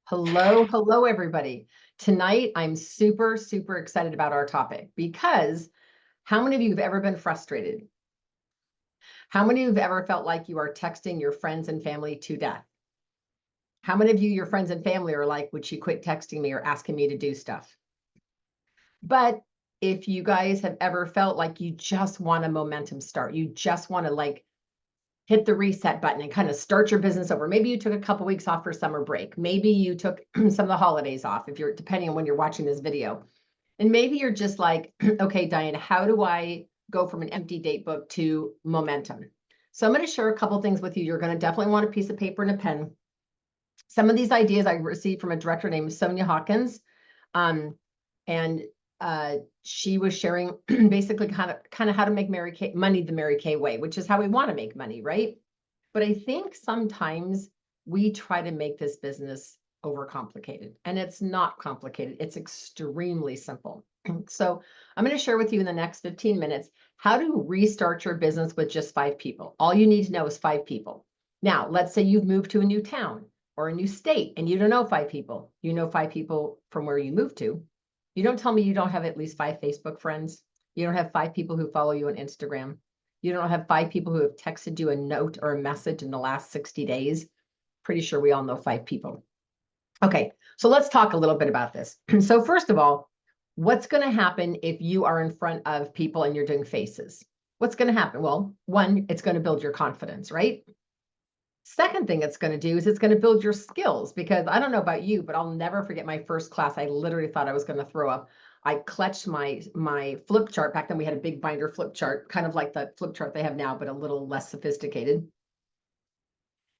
Hello, everybody. Tonight, I'm super, super excited about our topic because how many of you have ever been frustrated? How many of you have ever felt like you are texting your friends and family to death? How many of you, your friends and family, are like, would she quit texting me or asking me to do stuff? But if you guys have ever felt like you just want a momentum start, you just want to hit the reset button and kind of start your business over. Maybe you took a couple weeks off for summer break. Maybe you took some of the holidays off, if you're depending on when you're watching this video. And maybe you're just like, okay, Diane, how do I go from an empty date book to momentum? So I'm going to share a couple things with you. You're going to definitely want a piece of paper and a pen. Some of these ideas I received from a director named Sonia Hawkins. And she was sharing basically kind of how to make money the Mary Kay way, which is how we want to make money, right? But I think sometimes we try to make this business overcomplicated, and it's not complicated. It's extremely simple. So I'm going to share with you in the next 15 minutes how to restart your business with just 5 people. All you need to know is 5 people. Now, let's say you've moved to a new town or a new state and you don't know 5 people. You know 5 people from where you moved to. You don't tell me you don't have at least 5 Facebook friends. You don't have 5 people who follow you on Instagram. You don't have 5 people who have texted you a note or a message in the last 60 days. Pretty sure we all know 5 people. Okay, so let's talk a little bit about this. So first of all, what's going to happen if you are in front of people and you're doing faces? What's going to happen? Well, one, it's going to build your confidence, right? Second thing it's going to do is it's going to build your skills, because I don't know about you, but I'll never forget my first class. I literally thought I was going to throw up. I clutched my flip chart. Back then we had a big binder flip chart, kind of like the flip chart they have now, but a little less sophisticated.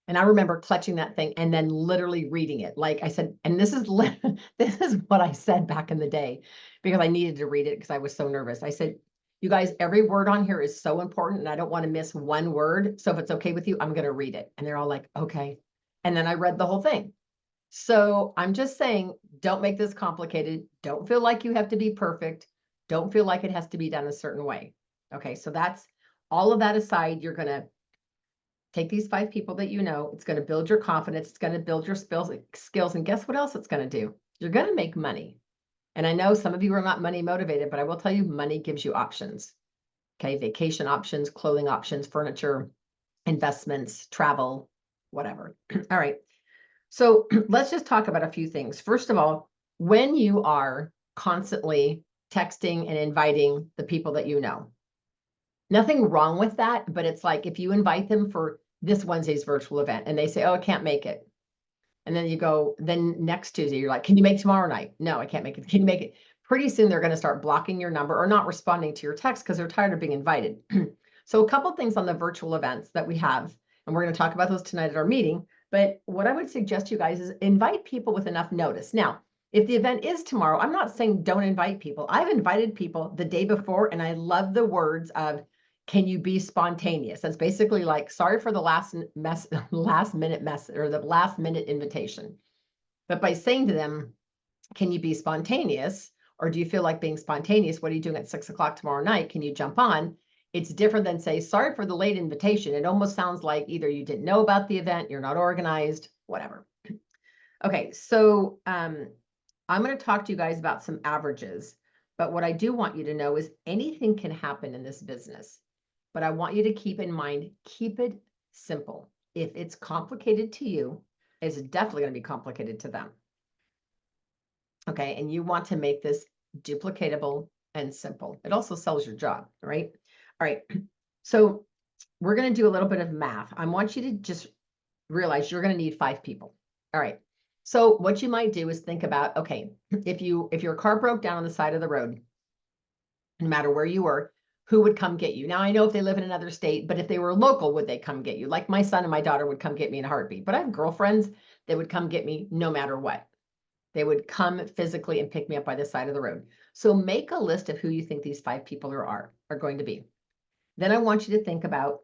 And I remember clutching that thing and then literally reading it. Like I said, and this is what I said back in the day, because I needed to read it because I was so nervous. I said, you guys, every word on here is so important and I don't want to miss one word. So if it's okay with you, I'm going to read it. And they're all like, okay. And then I read the whole thing. So I'm just saying, don't make this complicated. Don't feel like you have to be perfect. Don't feel like it has to be done a certain way. Okay. So that's all of that aside. You're going to take these 5 people that you know. It's going to build your confidence. It's going to build your skills. And guess what else it's going to do? You're going to make money. And I know some of you are not money motivated, but I will tell you, money gives you options. Okay. Vacation options, clothing options, furniture, investments, travel, whatever. All right. So let's just talk about a few things. First of all, when you are constantly texting and inviting the people that you know, nothing wrong with that, but it's like if you invite them for this Wednesday's virtual event and they say, oh, I can't make it. And then you go, then next Tuesday, you're like, can you make tomorrow night? No, I can't make it. Can you make it? Pretty soon they're going to start blocking your number or not responding to your text because they're tired of being invited. So a couple things on the virtual events that we have, and we're going to talk about those tonight at our meeting. But what I would suggest you guys is invite people with enough notice. Now, if the event is tomorrow, I'm not saying don't invite people. I've invited people the day before, and I love the words of, can you be spontaneous? That's basically like, sorry for the last minute mess or the last minute invitation. But by saying to them, can you be spontaneous? Or do you feel like being spontaneous? What are you doing at 6 o'clock tomorrow night? Can you jump on? It's different than say, sorry for the late invitation. It almost sounds like either you didn't know about the event, you're not organized, whatever. Okay, so I'm going to talk to you guys about some averages. But what I do want you to know is anything can happen in this business. But I want you to keep in mind, keep it simple. If it's complicated to you, it's definitely going to be complicated to them. Okay, and you want to make this duplicatable and simple. It also sells your job, right? All right, so we're going to do a little bit of math. I want you to just realize you're going to need 5 people. All right, so what you might do is think about, okay, if your car broke down on the side of the road, no matter where you were, who would come get you? Now, I know if they live in another state, but if they were local, would they come get you? Like my son and my daughter would come get me in a heartbeat, but I have girlfriends that would come get me no matter what. They would come physically and pick me up by the side of the road. So make a list of who you think these 5 people are going to be. Then I want you to think about,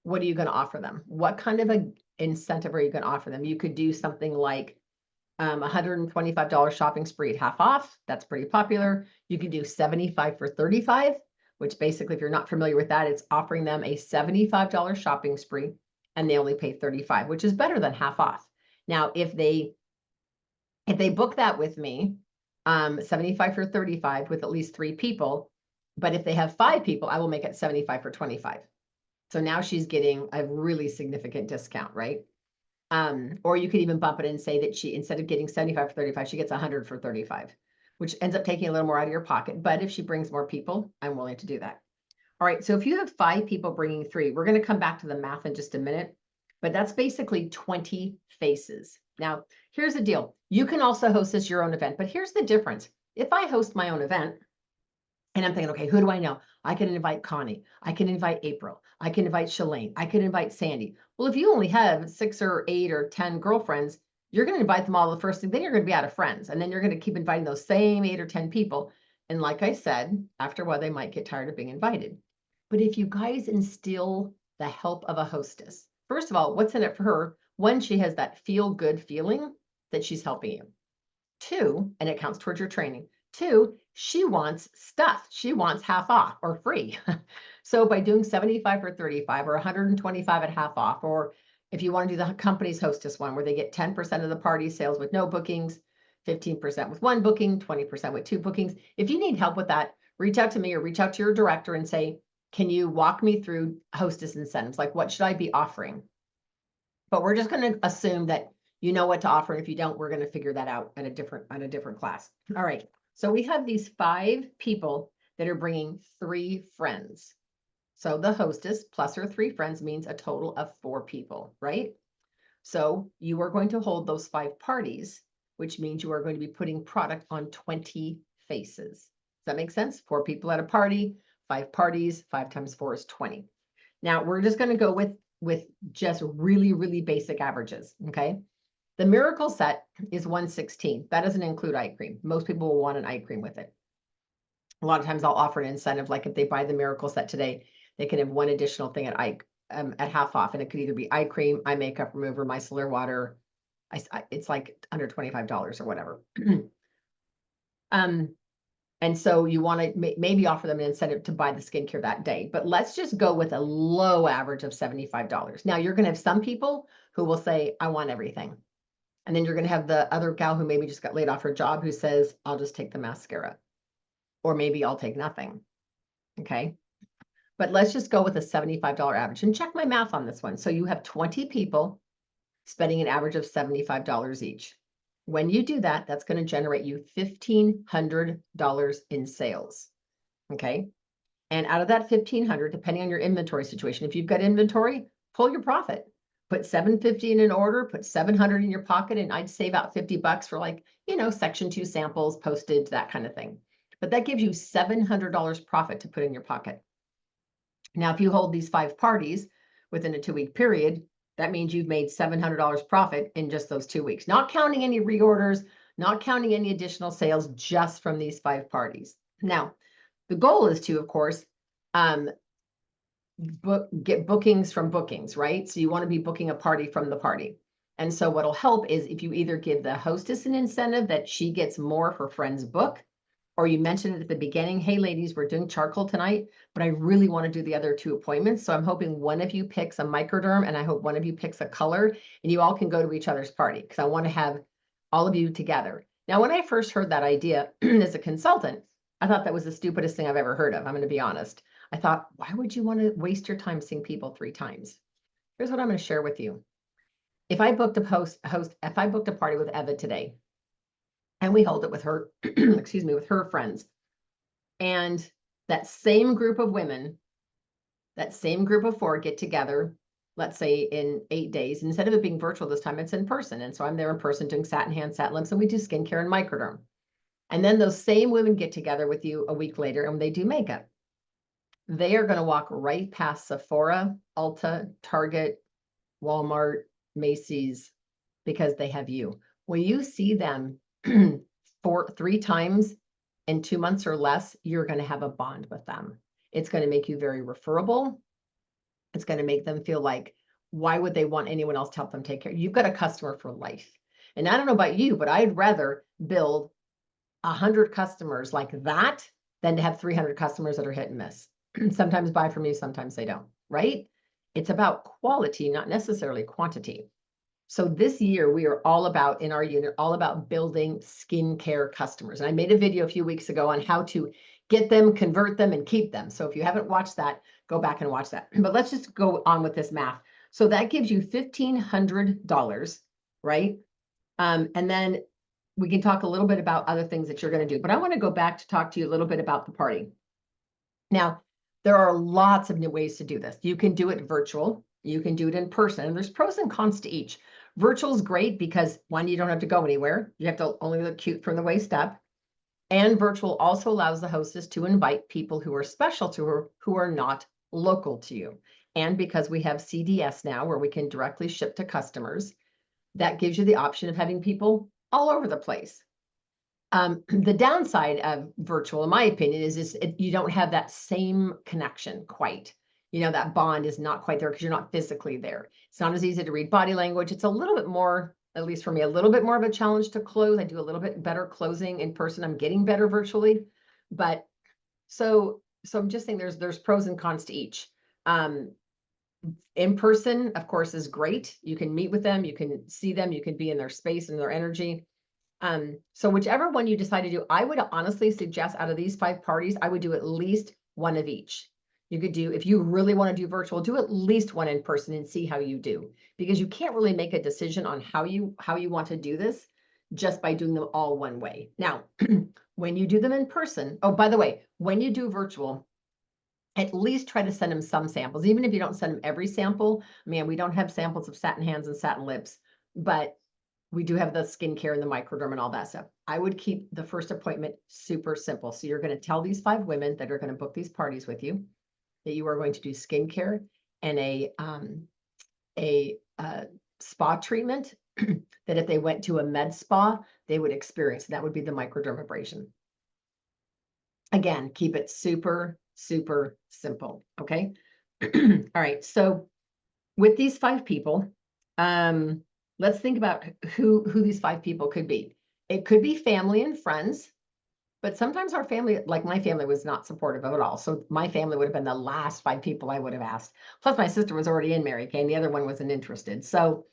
what are you going to offer them? What kind of an incentive are you going to offer them? You could do something like $125 shopping spree at half off. That's pretty popular. You could do 75 for 35, which basically, if you're not familiar with that, it's offering them a $75 shopping spree and they only pay 35, which is better than half off. Now, if they If they book that with me, 75 for 35 with at least 3 people. But if they have 5 people, I will make it 75 for 25. So now she's getting a really significant discount, right? Or you could even bump it and say that she, instead of getting 75 for 35, she gets 100 for 35, which ends up taking a little more out of your pocket. But if she brings more people, I'm willing to do that. All right, so if you have 5 people bringing 3, we're going to come back to the math in just a minute, but that's basically 20 faces. Now, here's the deal. You can also host this your own event, but here's the difference. If I host my own event, and I'm thinking, okay, who do I know? I can invite Connie. I can invite April. I can invite Shalane. I can invite Sandy. Well, if you only have 6 or 8 or 10 girlfriends, you're going to invite them all the first thing. Then you're going to be out of friends. And then you're going to keep inviting those same 8 or 10 people. And like I said, after a while, they might get tired of being invited. But if you guys instill the help of a hostess, first of all, what's in it for her? One, she has that feel good feeling that she's helping you. 2, and it counts towards your training. 2, she wants stuff. She wants half off or free. So by doing 75 for 35 or 125 at half off, or if you want to do the company's hostess one where they get 10% of the party sales with no bookings, 15% with 1 booking, 20% with 2 bookings. If you need help with that, reach out to me or reach out to your director and say, can you walk me through hostess incentives? Like, what should I be offering? But we're just going to assume that you know what to offer. And if you don't, we're going to figure that out at a different class. All right. So we have these 5 people that are bringing 3 friends. So the hostess plus her 3 friends means a total of 4 people, right? So you are going to hold those 5 parties, which means you are going to be putting product on 20 faces. Does that make sense? 4 people at a party, 5 parties, 5 times 4 is 20. Now we're just going to go with just really, really basic averages, okay? The miracle set is 116. That doesn't include eye cream. Most people will want an eye cream with it. A lot of times I'll offer an incentive, like if they buy the miracle set today, they can have 1 additional thing at half off, and it could either be eye cream, eye makeup remover, micellar water. It's like under $25 or whatever. And so you want to maybe offer them an incentive to buy the skincare that day, but let's just go with a low average of $75. Now you're going to have some people who will say, I want everything. And then you're going to have the other gal who maybe just got laid off her job who says, I'll just take the mascara, or maybe I'll take nothing. Okay. But let's just go with a $75 average and check my math on this one. So you have 20 people spending an average of $75 each. When you do that, that's going to generate you $1,500 in sales. Okay. And out of that $1,500, depending on your inventory situation, if you've got inventory, pull your profit. Put $750 in an order, put $700 in your pocket, and I'd save out $50 for, like, section 2 samples, postage, that kind of thing. But that gives you $700 profit to put in your pocket. Now, if you hold these 5 parties within a 2-week period, that means you've made $700 profit in just those 2 weeks, not counting any reorders, not counting any additional sales, just from these 5 parties. Now, the goal is to, of course, get bookings from bookings, right? So you want to be booking a party from the party. And so what'll help is if you either give the hostess an incentive that she gets more of her friends book, or you mention it at the beginning, hey ladies, we're doing charcoal tonight, but I really want to do the other 2 appointments. So I'm hoping one of you picks a microderm and I hope one of you picks a color, and you all can go to each other's party, because I want to have all of you together. Now, when I first heard that idea as a consultant, I thought that was the stupidest thing I've ever heard of. I'm going to be honest. I thought, why would you want to waste your time seeing people 3 times? Here's what I'm going to share with you. If I booked if I booked a party with Eva today, and we hold it with her, excuse me, with her friends, and that same group of women, that same group of 4 get together, let's say in 8 days, instead of it being virtual this time, it's in person. And so I'm there in person doing satin hands, satin lips, and we do skincare and microderm. And then those same women get together with you a week later and they do makeup. They are going to walk right past Sephora, Ulta, Target, Walmart, Macy's, because they have you. When you see them 3 times in 2 months or less, you're going to have a bond with them. It's going to make you very referable. It's going to make them feel like, why would they want anyone else to help them take care? You've got a customer for life. And I don't know about you, but I'd rather build 100 customers like that than to have 300 customers that are hit and miss. Sometimes buy from you, sometimes they don't, right? It's about quality, not necessarily quantity. So this year we are all about, in our unit, all about building skincare customers. And I made a video a few weeks ago on how to get them, convert them, and keep them. So if you haven't watched that, go back and watch that. But let's just go on with this math. So that gives you $1,500, right? And then we can talk a little bit about other things that you're going to do. But I want to go back to talk to you a little bit about the party. Now, there are lots of new ways to do this. You can do it virtual. You can do it in person. And there's pros and cons to each. Virtual is great because, one, you don't have to go anywhere. You have to only look cute from the waist up. And virtual also allows the hostess to invite people who are special to her, who are not local to you. And because we have CDS now, where we can directly ship to customers, that gives you the option of having people all over the place. The downside of virtual, in my opinion, is you don't have that same connection quite. You know, that bond is not quite there because you're not physically there. It's not as easy to read body language. It's a little bit more, at least for me, a little bit more of a challenge to close. I do a little bit better closing in person. I'm getting better virtually, but so I'm just saying there's pros and cons to each. In person, of course, is great. You can meet with them, you can see them, you can be in their space and their energy. So whichever one you decide to do, I would honestly suggest out of these 5 parties, I would do at least one of each. You could do, if you really want to do virtual, do at least one in person and see how you do, because you can't really make a decision on how you want to do this just by doing them all one way. Now, when you do them in person, oh, by the way, when you do virtual, at least try to send them some samples, even if you don't send them every sample. Man, we don't have samples of satin hands and satin lips, but we do have the skincare and the microderm and all that stuff. I would keep the first appointment super simple. So you're going to tell these 5 women that are going to book these parties with you that you are going to do skincare and a spa treatment that if they went to a med spa, they would experience. That would be the microdermabrasion. Again, keep it super, super simple. Okay. All right. So with these 5 people, let's think about who these 5 people could be. It could be family and friends, but sometimes our family, like my family, was not supportive of it all. So my family would have been the last 5 people I would have asked. Plus my sister was already in Mary Kay and the other one wasn't interested. So,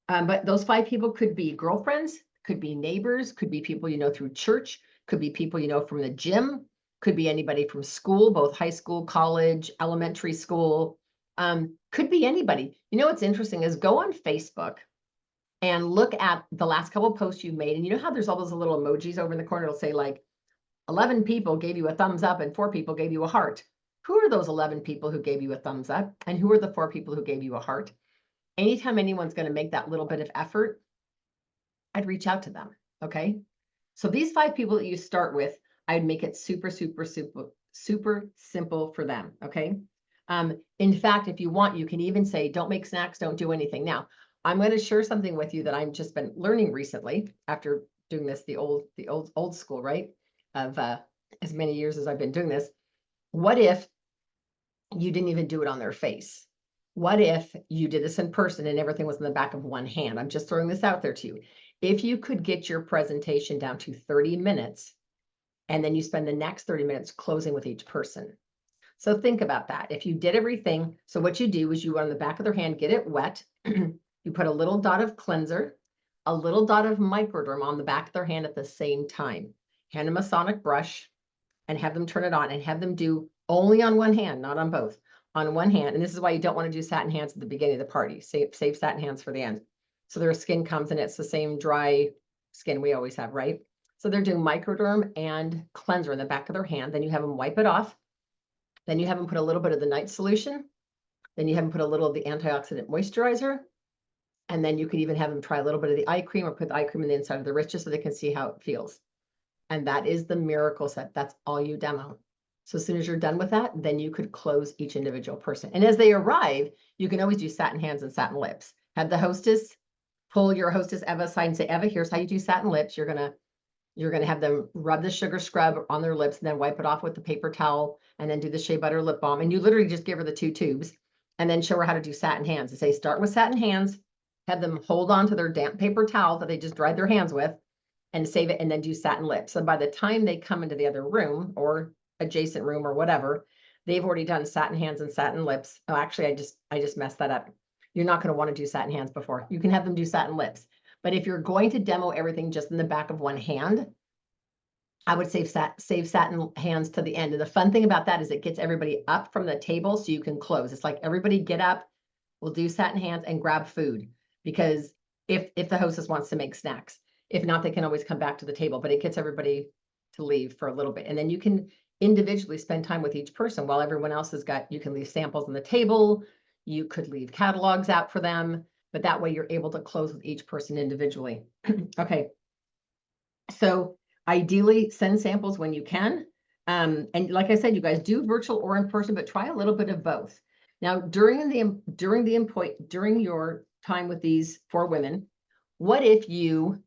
but those 5 people could be girlfriends, could be neighbors, could be people you know through church, could be people you know from the gym, could be anybody from school, both high school, college, elementary school, could be anybody. You know what's interesting is go on Facebook and look at the last couple of posts you've made. And you know how there's all those little emojis over in the corner? It'll say like 11 people gave you a thumbs up and 4 people gave you a heart. Who are those 11 people who gave you a thumbs up? And who are the 4 people who gave you a heart? Anytime anyone's going to make that little bit of effort, I'd reach out to them. Okay. So these 5 people that you start with, I'd make it super, super, super, super simple for them. Okay. In fact, if you want, you can even say, don't make snacks, don't do anything. Now, I'm going to share something with you that I've just been learning recently after doing this the old school, right? Of as many years as I've been doing this. What if you didn't even do it on their face? What if you did this in person and everything was in the back of one hand? I'm just throwing this out there to you. If you could get your presentation down to 30 minutes, and then you spend the next 30 minutes closing with each person. So think about that. If you did everything, so what you do is you on the back of their hand, get it wet. You put a little dot of cleanser, a little dot of microderm on the back of their hand at the same time. Hand them a sonic brush and have them turn it on and have them do only on one hand, not on both. On one hand, and this is why you don't want to do satin hands at the beginning of the party. Save satin hands for the end. So their skin comes and it's the same dry skin we always have, right? So they're doing microderm and cleanser in the back of their hand. Then you have them wipe it off. Then you have them put a little bit of the night solution. Then you have them put a little of the antioxidant moisturizer. And then you could even have them try a little bit of the eye cream or put the eye cream in the inside of the wrist just so they can see how it feels. And that is the miracle set. That's all you demo. So as soon as you're done with that, then you could close each individual person. And as they arrive, you can always do satin hands and satin lips. Have the hostess pull your hostess Eva aside and say, Eva, here's how you do satin lips. You're going to have them rub the sugar scrub on their lips and then wipe it off with the paper towel and then do the shea butter lip balm. And you literally just give her the 2 tubes and then show her how to do satin hands and say, start with satin hands, have them hold on to their damp paper towel that they just dried their hands with and save it and then do satin lips. So by the time they come into the other room or adjacent room or whatever, they've already done satin hands and satin lips. Oh, actually, I just messed that up. you're not going to want to do satin hands before. You can have them do satin lips. But if you're going to demo everything just in the back of one hand, I would save satin hands to the end. And the fun thing about that is it gets everybody up from the table so you can close. It's like everybody get up, we'll do satin hands and grab food. Because if the hostess wants to make snacks, if not, they can always come back to the table, but it gets everybody to leave for a little bit. And then you can individually spend time with each person while everyone else has got, you can leave samples on the table. You could leave catalogs out for them, but that way you're able to close with each person individually. Okay. So ideally send samples when you can. And like I said, you guys do virtual or in person, but try a little bit of both. Now, during your time with these 4 women, what if you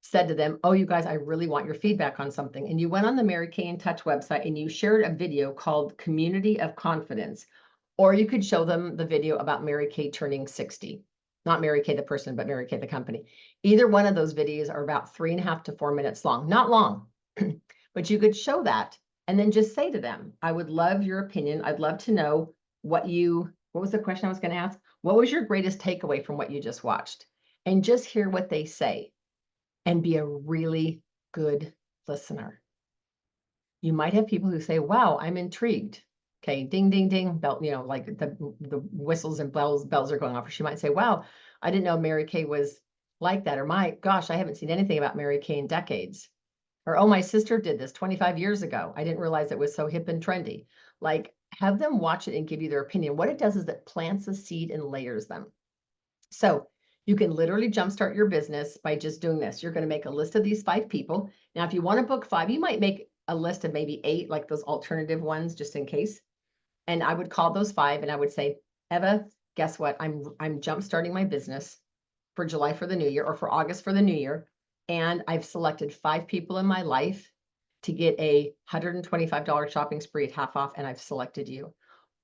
said to them, oh, you guys, I really want your feedback on something. And you went on the Mary Kay in Touch website and you shared a video called Community of Confidence. Or you could show them the video about Mary Kay turning 60. Not Mary Kay the person, but Mary Kay the company. Either one of those videos are about 3.5 to 4 minutes long. Not long, but you could show that and then just say to them, I would love your opinion. I'd love to know what was the question I was going to ask? What was your greatest takeaway from what you just watched? And just hear what they say and be a really good listener. You might have people who say, wow, I'm intrigued. Okay, ding, ding, ding, bell, like the whistles and bells are going off. Or she might say, wow, I didn't know Mary Kay was like that. Or my gosh, I haven't seen anything about Mary Kay in decades. Or, oh, my sister did this 25 years ago. I didn't realize it was so hip and trendy. Like, have them watch it and give you their opinion. What it does is it plants a seed and layers them. So you can literally jumpstart your business by just doing this. You're going to make a list of these 5 people. Now, if you want to book 5, you might make a list of maybe 8, like those alternative ones, just in case. And I would call those 5 and I would say, Eva, guess what? I'm jumpstarting my business for July for the new year or for August for the new year. And I've selected 5 people in my life to get a $125 shopping spree at half off. And I've selected you.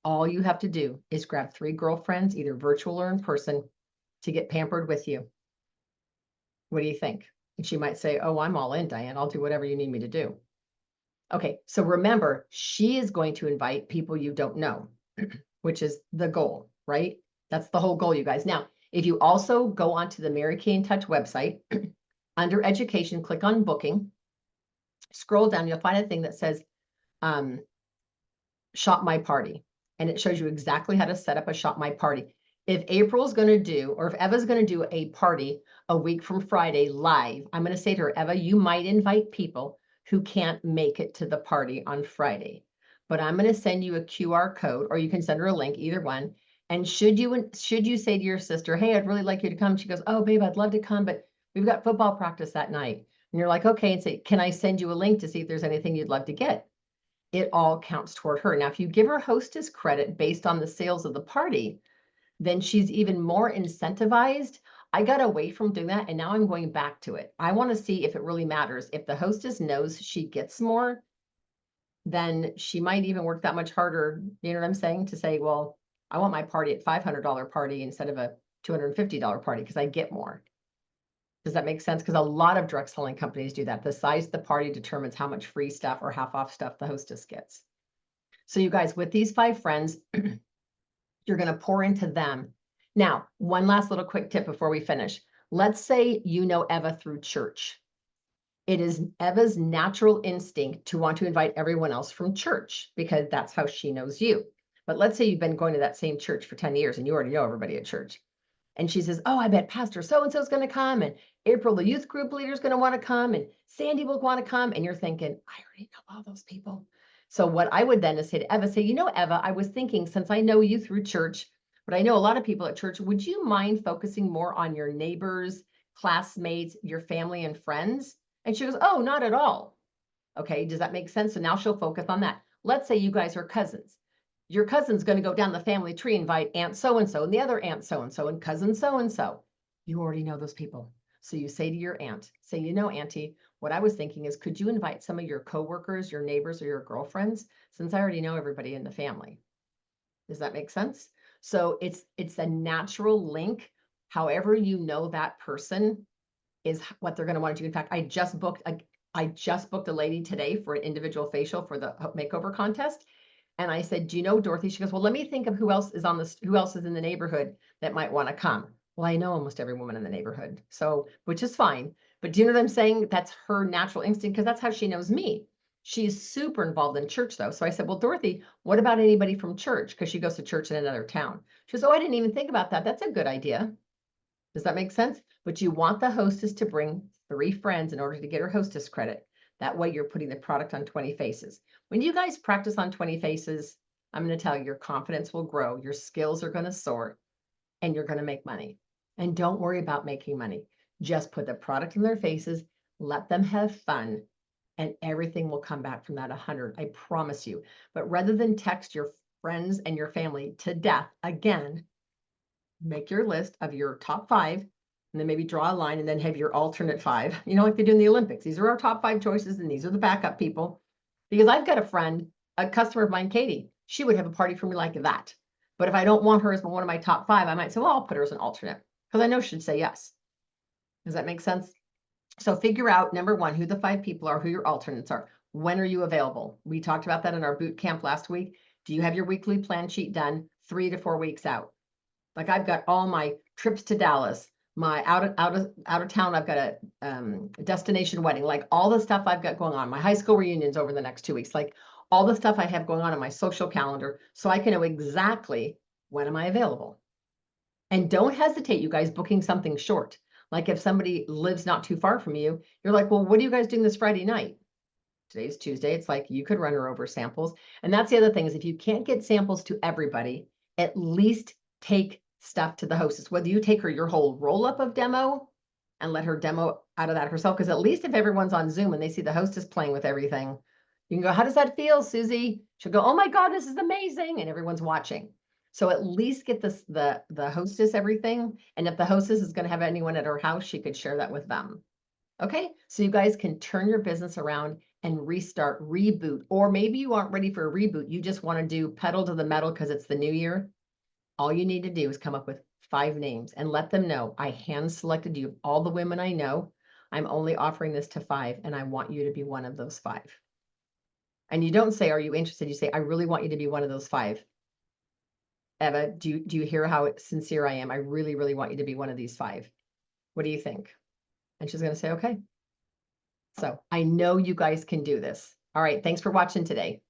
All you have to do is grab 3 girlfriends, either virtual or in person, to get pampered with you. What do you think? And she might say, oh, I'm all in, Diane. I'll do whatever you need me to do. Okay, so remember, she is going to invite people you don't know, which is the goal, right? That's the whole goal, you guys. Now, if you also go onto the Mary Kay in Touch website, under education, click on booking, scroll down, you'll find a thing that says shop my party. And it shows you exactly how to set up a shop my party. If April's going to do, or if Eva's going to do a party a week from Friday live, I'm going to say to her, Eva, you might invite people who can't make it to the party on Friday, but I'm going to send you a QR code, or you can send her a link, either one. And should you say to your sister, hey, I'd really like you to come. She goes, oh, babe, I'd love to come, but we've got football practice that night. And you're like, okay, and say, can I send you a link to see if there's anything you'd love to get? It all counts toward her. Now, if you give her hostess credit based on the sales of the party, then she's even more incentivized. I got away from doing that and now I'm going back to it. I want to see if it really matters. If the hostess knows she gets more, then she might even work that much harder. You know what I'm saying? To say, well, I want my party at $500 party instead of a $250 party because I get more. Does that make sense? Because a lot of direct selling companies do that. The size of the party determines how much free stuff or half off stuff the hostess gets. So you guys, with these 5 friends, you're going to pour into them. Now, one last little quick tip before we finish. Let's say you know Eva through church. It is Eva's natural instinct to want to invite everyone else from church because that's how she knows you. But let's say you've been going to that same church for 10 years and you already know everybody at church. And she says, oh, I bet Pastor so-and-so is going to come, and April, the youth group leader, is going to want to come, and Sandy will want to come. And you're thinking, I already know all those people. So what I would then is say to Eva, say, you know, Eva, I was thinking, since I know you through church, but I know a lot of people at church, would you mind focusing more on your neighbors, classmates, your family and friends? And she goes, oh, not at all. Okay, does that make sense? So now she'll focus on that. Let's say you guys are cousins. Your cousin's going to go down the family tree, invite Aunt so-and-so and the other Aunt so-and-so and cousin so-and-so. You already know those people. So you say to your aunt, say, you know, Auntie, what I was thinking is, could you invite some of your coworkers, your neighbors, or your girlfriends, since I already know everybody in the family? Does that make sense? So it's a natural link. However, you know that person is what they're going to want to do. In fact, I just booked a lady today for an individual facial for the makeover contest. And I said, do you know Dorothy? She goes, well, let me think of who else is who else is in the neighborhood that might want to come. Well, I know almost every woman in the neighborhood, so, which is fine. But do you know what I'm saying? That's her natural instinct, because that's how she knows me. She's super involved in church though. So I said, well, Dorothy, what about anybody from church? Because she goes to church in another town. She goes, oh, I didn't even think about that. That's a good idea. Does that make sense? But you want the hostess to bring 3 friends in order to get her hostess credit. That way you're putting the product on 20 faces. When you guys practice on 20 faces, I'm going to tell you, your confidence will grow, your skills are going to soar, and you're going to make money. And don't worry about making money. Just put the product in their faces, let them have fun, and everything will come back from that 100. I promise you. But rather than text your friends and your family to death again, make your list of your top 5, and then maybe draw a line and then have your alternate 5, you know, like they do in the Olympics. These are our top 5 choices and these are the backup people. Because I've got a friend, a customer of mine, Katie, she would have a party for me like that. But if I don't want her as one of my top 5, I might say, well, I'll put her as an alternate, because I know she'd say yes. Does that make sense? So figure out, number 1, who the 5 people are, who your alternates are. When are you available? We talked about that in our boot camp last week. Do you have your weekly plan sheet done 3 to 4 weeks out? Like I've got all my trips to Dallas, my out of town. I've got a destination wedding, like all the stuff I've got going on. My high school reunions over the next 2 weeks, like all the stuff I have going on in my social calendar, so I can know exactly when am I available. And don't hesitate, you guys, booking something short. Like if somebody lives not too far from you, you're like, well, what are you guys doing this Friday night? Today's Tuesday. It's like you could run her over samples. And that's the other thing, is if you can't get samples to everybody, at least take stuff to the hostess, whether you take her your whole roll up of demo and let her demo out of that herself. Because at least if everyone's on Zoom and they see the hostess playing with everything, you can go, how does that feel, Susie? She'll go, oh my God, this is amazing. And everyone's watching. So at least get this, the hostess everything. And if the hostess is going to have anyone at her house, she could share that with them. Okay, so you guys can turn your business around and restart, reboot, or maybe you aren't ready for a reboot. You just want to do pedal to the metal because it's the new year. All you need to do is come up with 5 names and let them know, I hand selected you, all the women I know. I'm only offering this to 5, and I want you to be one of those 5. And you don't say, are you interested? You say, I really want you to be one of those 5. Eva, do you hear how sincere I am? I really, really want you to be one of these 5. What do you think? And she's going to say, okay. So I know you guys can do this. All right. Thanks for watching today.